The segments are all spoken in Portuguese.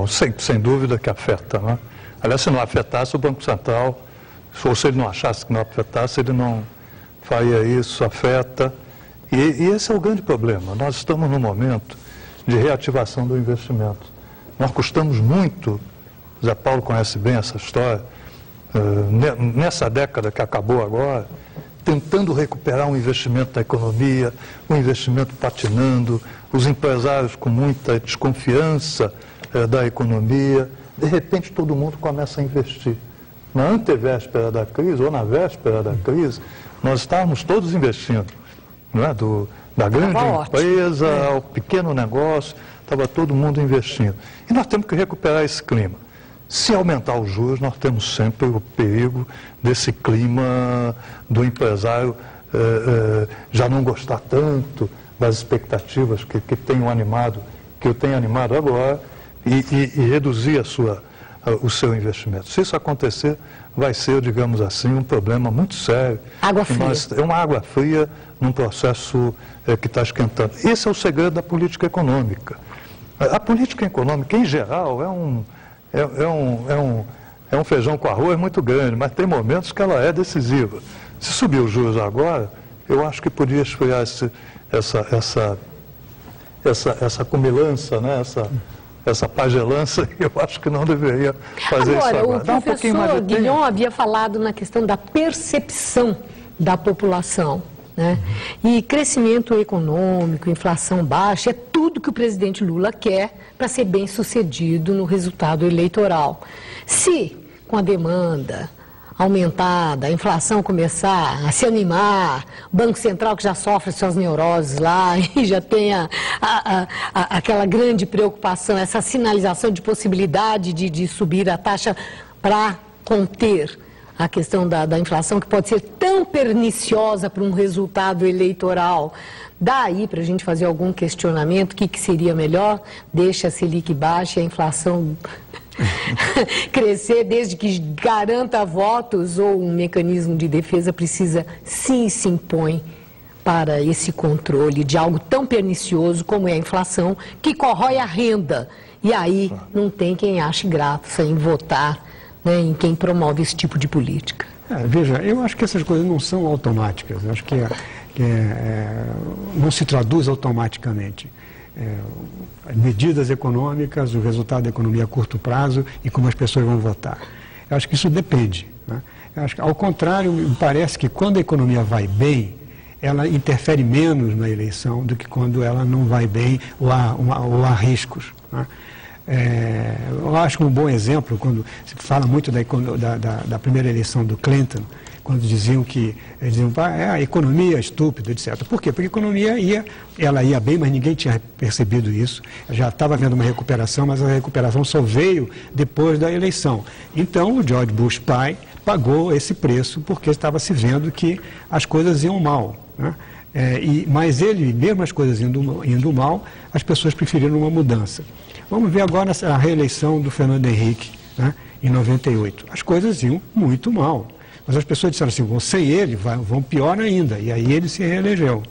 Bom, sem dúvida que afeta, né? Aliás, se não afetasse, o Banco Central, ou se ele não achasse que não afetasse, ele não faria isso, afeta. E esse é o grande problema. Nós estamos num momento de reativação do investimento. Nós custamos muito, Zé Paulo conhece bem essa história, nessa década que acabou agora, tentando recuperar um investimento da economia, um investimento patinando, os empresários com muita desconfiança da economia. De repente, todo mundo começa a investir. Na antevéspera da crise, ou na véspera da crise, nós estávamos todos investindo. Não é? Da grande empresa ao pequeno negócio, estava todo mundo investindo. E nós temos que recuperar esse clima. Se aumentar os juros, nós temos sempre o perigo desse clima do empresário já não gostar tanto das expectativas que eu tenho animado agora e reduzir o seu investimento. Se isso acontecer, vai ser, digamos assim, um problema muito sério. Água fria. É uma água fria num processo que está esquentando. Esse é o segredo da política econômica. A política econômica, em geral, é um feijão com arroz muito grande, mas tem momentos que ela é decisiva. Se subir os juros agora, eu acho que podia esfriar essa cumilança, né? essa pagelança, eu acho que não deveria fazer isso agora. O professor Guillon havia falado na questão da percepção da população, né? E crescimento econômico, inflação baixa, é tudo que o presidente Lula quer para ser bem sucedido no resultado eleitoral. Se, com a demanda aumentada, a inflação começar a se animar, o Banco Central que já sofre suas neuroses lá e já tem aquela grande preocupação, essa sinalização de possibilidade de subir a taxa para conter a questão da inflação, que pode ser tão perniciosa para um resultado eleitoral. Daí para a gente fazer algum questionamento, o que seria melhor? Deixa a Selic baixa e a inflação crescer, desde que garanta votos, ou um mecanismo de defesa precisa, sim, se impõe para esse controle de algo tão pernicioso como é a inflação, que corrói a renda. E aí não tem quem ache graça em votar, né, em quem promove esse tipo de política. Veja, eu acho que essas coisas não são automáticas, eu acho que não se traduz automaticamente. Medidas econômicas, o resultado da economia a curto prazo e como as pessoas vão votar. Eu acho que isso depende, né? Eu acho que, ao contrário, me parece que quando a economia vai bem, ela interfere menos na eleição do que quando ela não vai bem ou há riscos, né? Eu acho que um bom exemplo, quando se fala muito da primeira eleição do Clinton, quando diziam que a economia é estúpida, etc. Por quê? Porque a economia ia bem, mas ninguém tinha percebido isso. Já estava havendo uma recuperação, mas a recuperação só veio depois da eleição. Então, o George Bush pai pagou esse preço porque estava se vendo que as coisas iam mal, né? Mas mesmo as coisas indo mal, as pessoas preferiram uma mudança. Vamos ver agora a reeleição do Fernando Henrique, né, em 98. As coisas iam muito mal. Mas as pessoas disseram assim, sem ele vão pior ainda, e aí ele se reelegeu.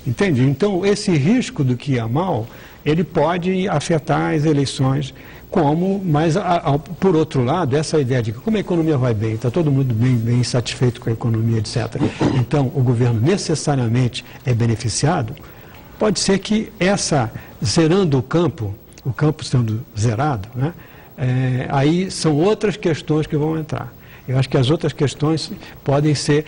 Entende? Então, esse risco do que ia mal, ele pode afetar as eleições, mas, por outro lado, essa ideia de que como a economia vai bem, está todo mundo bem satisfeito com a economia, etc., então o governo necessariamente é beneficiado, pode ser que zerando o campo sendo zerado, né, aí são outras questões que vão entrar. Eu acho que as outras questões podem ser,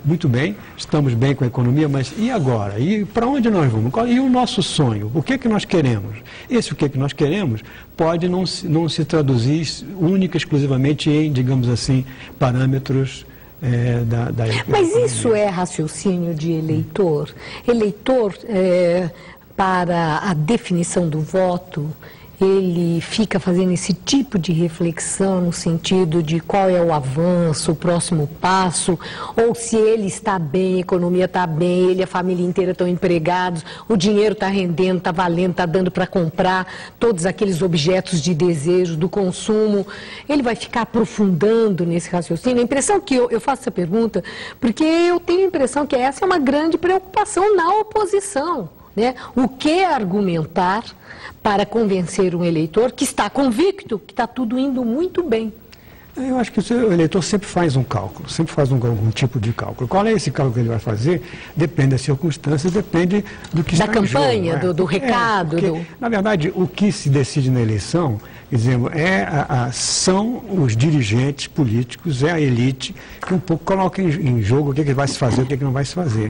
muito bem, estamos bem com a economia, mas e agora? E para onde nós vamos? E o nosso sonho? O que é que nós queremos? O que é que nós queremos pode não se traduzir única e exclusivamente em, digamos assim, parâmetros da economia. Mas isso é raciocínio de eleitor? Eleitor, para a definição do voto, ele fica fazendo esse tipo de reflexão no sentido de qual é o avanço, o próximo passo, ou se ele está bem, a economia está bem, ele e a família inteira estão empregados, o dinheiro está rendendo, está valendo, está dando para comprar todos aqueles objetos de desejo, do consumo. Ele vai ficar aprofundando nesse raciocínio. A impressão que eu faço essa pergunta, porque eu tenho a impressão que essa é uma grande preocupação na oposição. né, o que argumentar para convencer um eleitor que está convicto que está tudo indo muito bem. Eu acho que o eleitor sempre faz um cálculo, sempre faz algum tipo de cálculo. Qual é esse cálculo que ele vai fazer? Depende das circunstâncias, depende do que está em jogo. Da campanha, do recado. Porque, na verdade, o que se decide na eleição, dizemos, são os dirigentes políticos, é a elite que um pouco coloca em jogo o que vai se fazer, o que não vai se fazer.